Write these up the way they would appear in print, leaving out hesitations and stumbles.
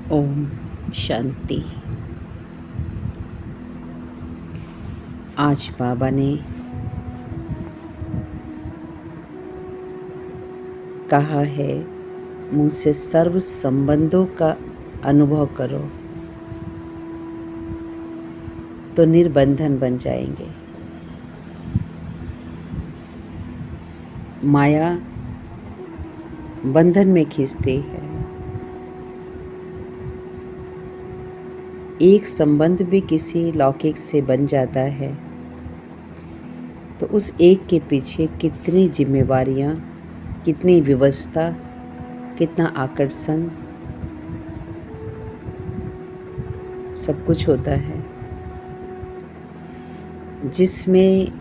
ओम शांति। आज बाबा ने कहा है, मुझसे सर्व संबंधों का अनुभव करो तो निर्बंधन बन जाएंगे। माया बंधन में खींचती है। एक संबंध भी किसी लौकिक से बन जाता है तो उस एक के पीछे कितनी जिम्मेवारियां, कितनी व्यवस्था, कितना आकर्षण, सब कुछ होता है, जिसमें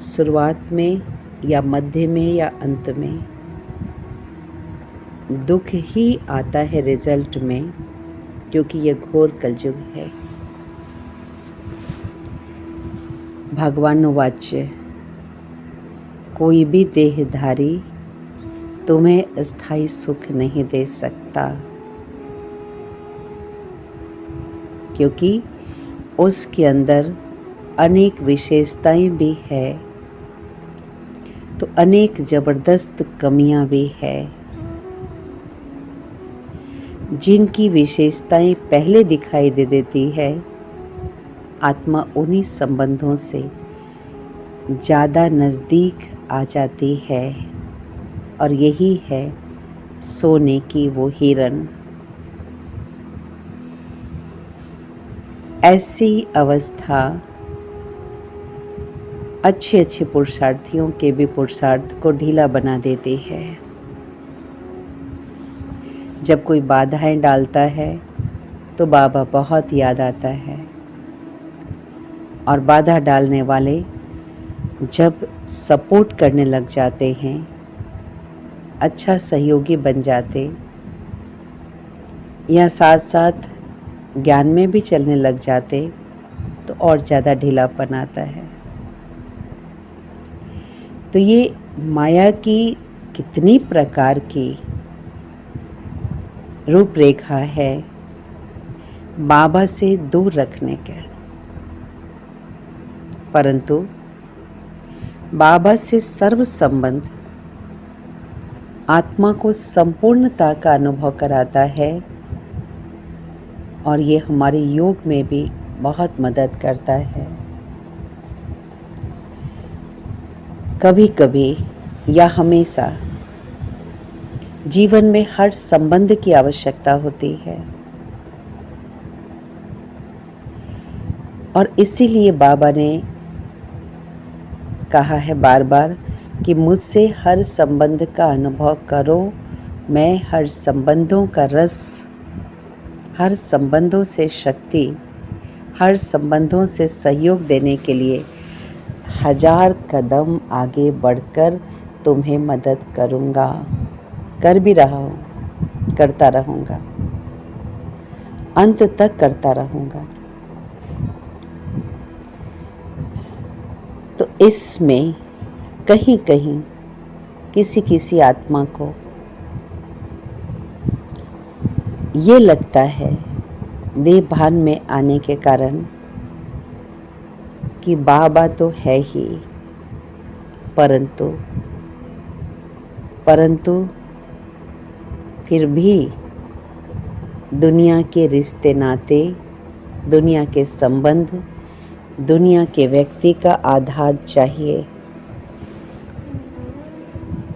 शुरुआत में या मध्य में या अंत में दुख ही आता है रिजल्ट में, क्योंकि यह घोर कलयुग है। भगवान वाच्य, कोई भी देहधारी तुम्हें स्थायी सुख नहीं दे सकता, क्योंकि उसके अंदर अनेक विशेषताएं भी है तो अनेक जबरदस्त कमियां भी है। जिनकी विशेषताएं पहले दिखाई दे देती है, आत्मा उन्हीं संबंधों से ज़्यादा नज़दीक आ जाती है और यही है सोने की वो हिरन। ऐसी अवस्था अच्छे पुरुषार्थियों के भी पुरुषार्थ को ढीला बना देती है। जब कोई बाधाएं डालता है तो बाबा बहुत याद आता है, और बाधा डालने वाले जब सपोर्ट करने लग जाते हैं, अच्छा सहयोगी बन जाते या साथ साथ ज्ञान में भी चलने लग जाते तो और ज़्यादा ढीलापन आता है। तो ये माया की कितनी प्रकार की रूपरेखा है बाबा से दूर रखने के, परंतु बाबा से सर्व संबंध आत्मा को संपूर्णता का अनुभव कराता है, और ये हमारे योग में भी बहुत मदद करता है। कभी कभी या हमेशा जीवन में हर संबंध की आवश्यकता होती है, और इसीलिए बाबा ने कहा है बार बार कि मुझसे हर संबंध का अनुभव करो। मैं हर संबंधों का रस, हर संबंधों से शक्ति, हर संबंधों से सहयोग देने के लिए 1000 कदम आगे बढ़कर तुम्हें मदद करूँगा, कर भी रहा हूँ, करता रहूँगा, अंत तक करता रहूँगा। तो इसमें कहीं कहीं किसी आत्मा को ये लगता है देह भान में आने के कारण कि बाबा तो है ही, परंतु फिर भी दुनिया के रिश्ते नाते, दुनिया के संबंध, दुनिया के व्यक्ति का आधार चाहिए।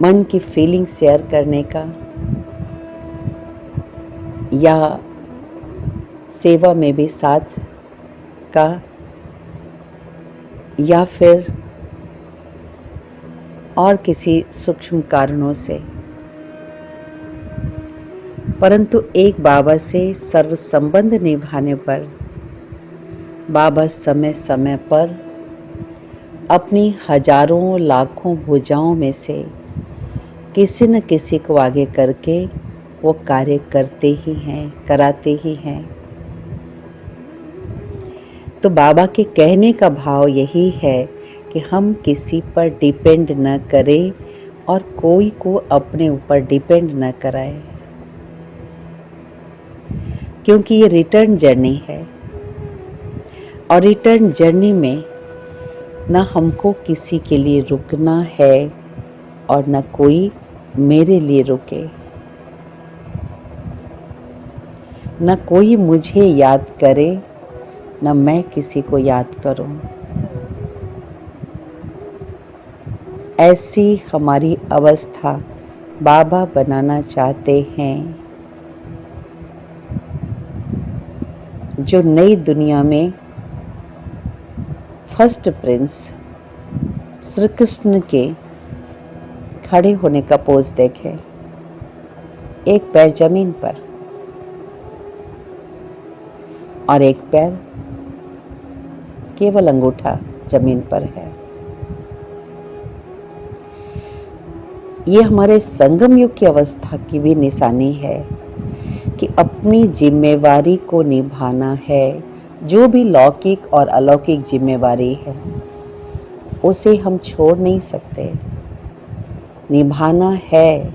मन की फीलिंग शेयर करने का या सेवा में भी साथ का, या फिर और किसी सूक्ष्म कारणों से, परंतु एक बाबा से सर्व संबंध निभाने पर बाबा समय समय पर अपनी हजारों लाखों भुजाओं में से किसी न किसी को आगे करके वो कार्य करते ही हैं, कराते ही हैं। तो बाबा के कहने का भाव यही है कि हम किसी पर डिपेंड न करें और कोई को अपने ऊपर डिपेंड न कराए। क्योंकि ये रिटर्न जर्नी है, और रिटर्न जर्नी में ना हमको किसी के लिए रुकना है और ना कोई मेरे लिए रुके, ना कोई मुझे याद करे ना मैं किसी को याद करूं। ऐसी हमारी अवस्था बाबा बनाना चाहते हैं, जो नई दुनिया में फर्स्ट प्रिंस श्री कृष्ण के खड़े होने का पोज देखें। एक पैर जमीन पर और एक पैर केवल अंगूठा जमीन पर है। ये हमारे संगम युग की अवस्था की भी निशानी है कि अपनी जिम्मेवारी को निभाना है। जो भी लौकिक और अलौकिक जिम्मेवारी है उसे हम छोड़ नहीं सकते, निभाना है।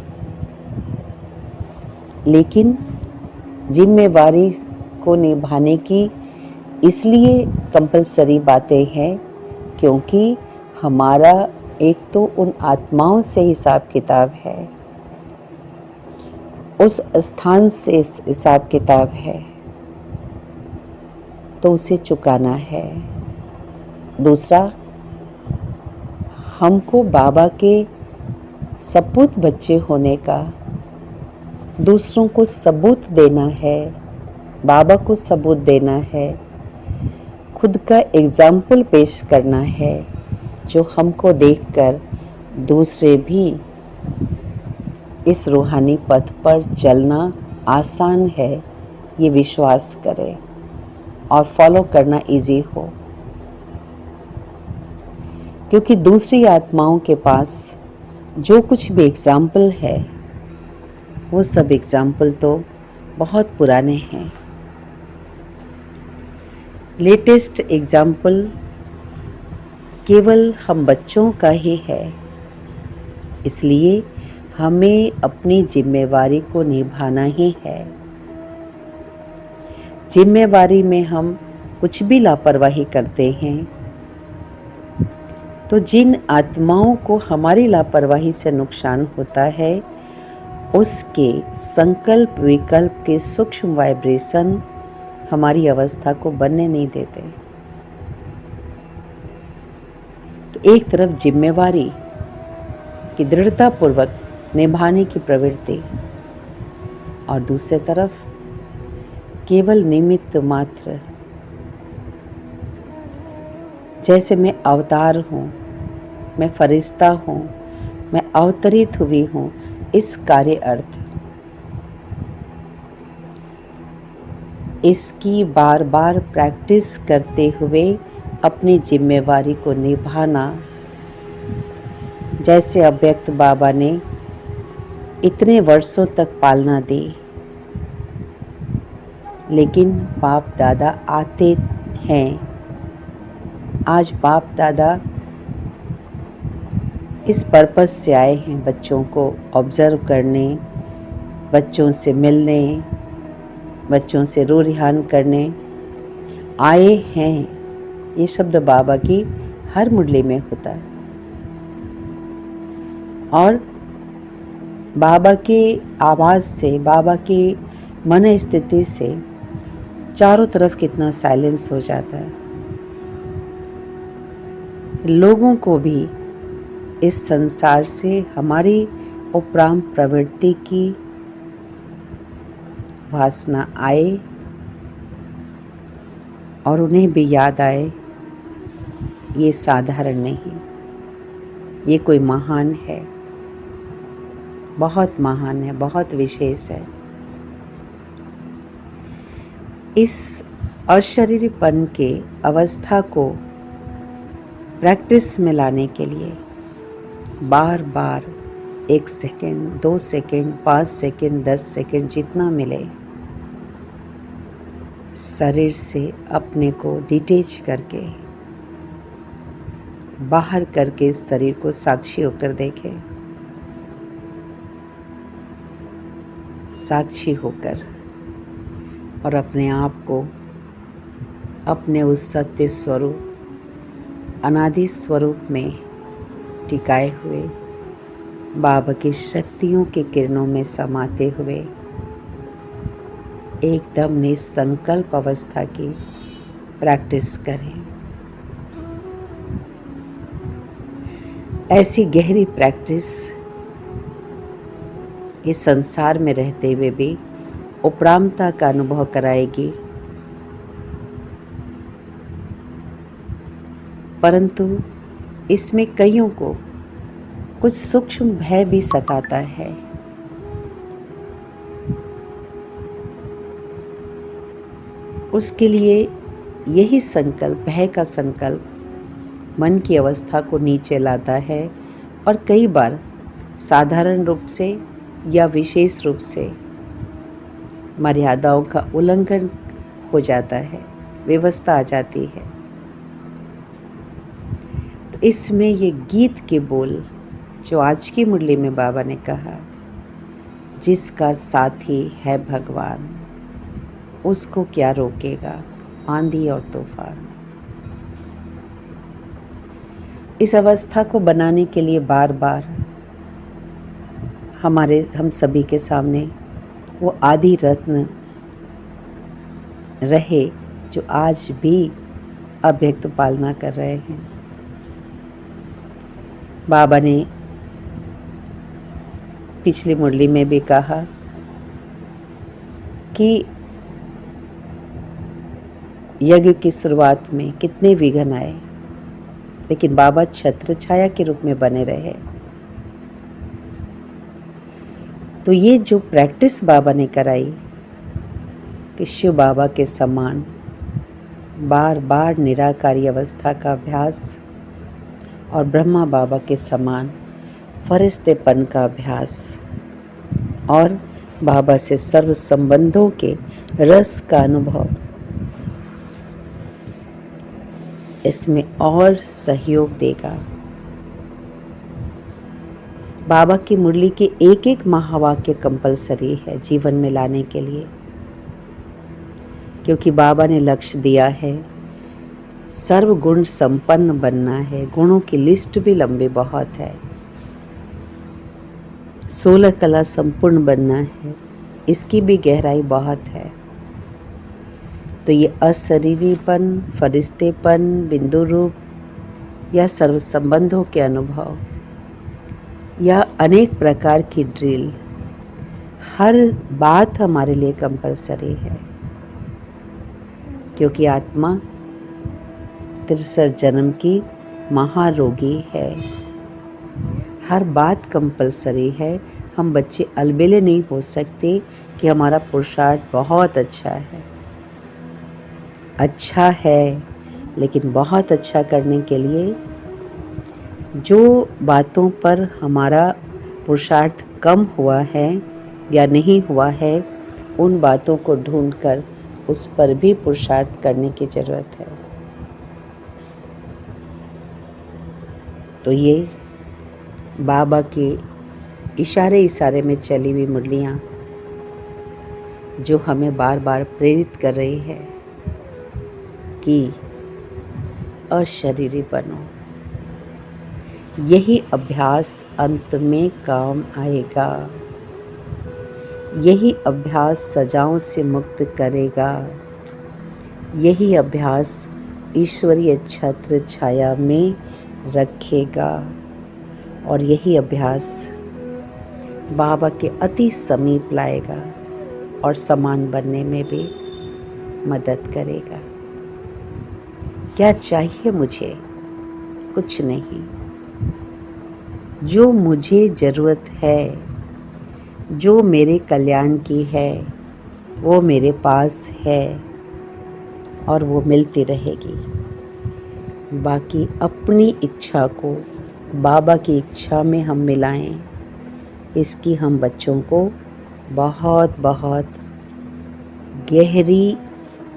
लेकिन जिम्मेवारी को निभाने की इसलिए कंपलसरी बातें हैं क्योंकि हमारा एक तो उन आत्माओं से हिसाब किताब है, उस स्थान से हिसाब किताब है, तो उसे चुकाना है। दूसरा, हमको बाबा के सपूत बच्चे होने का दूसरों को सबूत देना है, बाबा को सबूत देना है, खुद का एग्जाम्पल पेश करना है, जो हमको देखकर दूसरे भी इस रूहानी पथ पर चलना आसान है ये विश्वास करें और फॉलो करना इजी हो। क्योंकि दूसरी आत्माओं के पास जो कुछ भी एग्जाम्पल है वो सब एग्जाम्पल तो बहुत पुराने हैं। लेटेस्ट एग्जाम्पल केवल हम बच्चों का ही है। इसलिए हमें अपनी जिम्मेवारी को निभाना ही है। जिम्मेवारी में हम कुछ भी लापरवाही करते हैं तो जिन आत्माओं को हमारी लापरवाही से नुकसान होता है उसके संकल्प विकल्प के सूक्ष्म वाइब्रेशन हमारी अवस्था को बनने नहीं देते। तो एक तरफ जिम्मेवारी की दृढ़तापूर्वक निभाने की प्रवृत्ति और दूसरी तरफ केवल निमित्त मात्र, जैसे मैं अवतार हूँ, मैं फरिश्ता हूँ, मैं अवतरित हुई हूँ, इस कार्य अर्थ इसकी बार बार प्रैक्टिस करते हुए अपनी जिम्मेवारी को निभाना, जैसे अव्यक्त बाबा ने इतने वर्षों तक पालना दी। लेकिन बाप दादा आते हैं। आज बाप दादा इस पर्पस से आए हैं बच्चों को ऑब्जर्व करने, बच्चों से मिलने, बच्चों से रूह रिहान करने आए हैं। ये शब्द बाबा की हर मुरली में होता है। और बाबा के आवाज़ से, बाबा की मन स्थिति से चारों तरफ कितना साइलेंस हो जाता है। लोगों को भी इस संसार से हमारी उपराम प्रवृत्ति की वासना आए और उन्हें भी याद आए ये साधारण नहीं, ये कोई महान है, बहुत महान है, बहुत विशेष है। इस अशरीरीपन के अवस्था को प्रैक्टिस में लाने के लिए बार बार 1 सेकेंड, 2 सेकेंड, 5 सेकेंड, 10 सेकेंड जितना मिले शरीर से अपने को डिटैच करके बाहर करके शरीर को साक्षी होकर देखें। साक्षी होकर और अपने आप को अपने उस सत्य स्वरूप, अनादि स्वरूप में टिकाए हुए बाबा की शक्तियों की किरणों में समाते हुए एकदम निसंकल्प अवस्था की प्रैक्टिस करें। ऐसी गहरी प्रैक्टिस इस संसार में रहते हुए भी उपरामता का अनुभव कराएगी, परंतु इसमें कईयों को कुछ सूक्ष्म भय भी सताता है। उसके लिए यही संकल्प, भय का संकल्प मन की अवस्था को नीचे लाता है और कई बार साधारण रूप से या विशेष रूप से मर्यादाओं का उल्लंघन हो जाता है, व्यवस्था आ जाती है। तो इसमें ये गीत के बोल जो आज की मुरली में बाबा ने कहा, जिसका साथी है भगवान उसको क्या रोकेगा आंधी और तूफान। इस अवस्था को बनाने के लिए बार बार हम सभी के सामने वो आदि रत्न रहे जो आज भी अव्यक्त पालना कर रहे हैं। बाबा ने पिछली मुरली में भी कहा कि यज्ञ की शुरुआत में कितने विघ्न आए, लेकिन बाबा छत्र छाया के रूप में बने रहे। तो ये जो प्रैक्टिस बाबा ने कराई कि शिव बाबा के समान बार बार निराकारी अवस्था का अभ्यास और ब्रह्मा बाबा के समान फरिश्तेपन का अभ्यास और बाबा से सर्व संबंधों के रस का अनुभव, इसमें और सहयोग देगा। बाबा की मुरली के एक एक महावाक्य कंपलसरी है जीवन में लाने के लिए, क्योंकि बाबा ने लक्ष्य दिया है सर्व गुण संपन्न बनना है। गुणों की लिस्ट भी लंबी बहुत है। 16 कला संपूर्ण बनना है, इसकी भी गहराई बहुत है। तो ये अशरीरीपन, फरिश्तेपन, बिंदु रूप या सर्व संबंधों के अनुभव या अनेक प्रकार की ड्रिल, हर बात हमारे लिए कंपलसरी है, क्योंकि आत्मा 63 जन्म की महारोगी है। हर बात कंपलसरी है। हम बच्चे अलबेले नहीं हो सकते कि हमारा पुरुषार्थ बहुत अच्छा है, लेकिन बहुत अच्छा करने के लिए जो बातों पर हमारा पुरुषार्थ कम हुआ है या नहीं हुआ है, उन बातों को ढूंढकर उस पर भी पुरुषार्थ करने की ज़रूरत है। तो ये बाबा के इशारे में चली हुई मुरलियाँ जो हमें बार बार प्रेरित कर रही है कि अशरीरी बनो। यही अभ्यास अंत में काम आएगा। यही अभ्यास सजाओं से मुक्त करेगा। यही अभ्यास ईश्वरीय छत्र छाया में रखेगा और यही अभ्यास बाबा के अति समीप लाएगा और समान बनने में भी मदद करेगा। क्या चाहिए मुझे? कुछ नहीं। जो मुझे ज़रूरत है, जो मेरे कल्याण की है, वो मेरे पास है और वो मिलती रहेगी। बाकी अपनी इच्छा को बाबा की इच्छा में हम मिलाएं, इसकी हम बच्चों को बहुत बहुत गहरी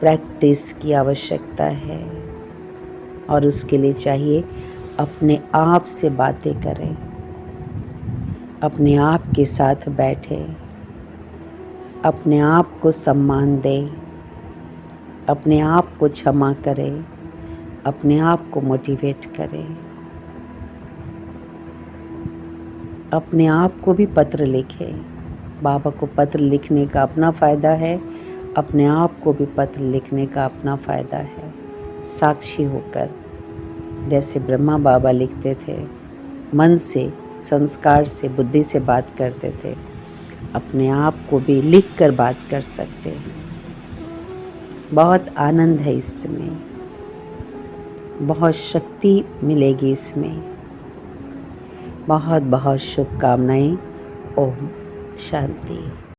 प्रैक्टिस की आवश्यकता है। और उसके लिए चाहिए अपने आप से बातें करें, अपने आप के साथ बैठें, अपने आप को सम्मान दें, अपने आप को क्षमा करें, अपने आप को मोटिवेट करें, अपने आप को भी पत्र लिखें। बाबा को पत्र लिखने का अपना फ़ायदा है, अपने आप को भी पत्र लिखने का अपना फ़ायदा है। साक्षी होकर, जैसे ब्रह्मा बाबा लिखते थे, मन से, संस्कार से, बुद्धि से बात करते थे, अपने आप को भी लिख कर बात कर सकते हैं। बहुत आनंद है इसमें, बहुत शक्ति मिलेगी इसमें। बहुत बहुत शुभकामनाएं। ओम शांति।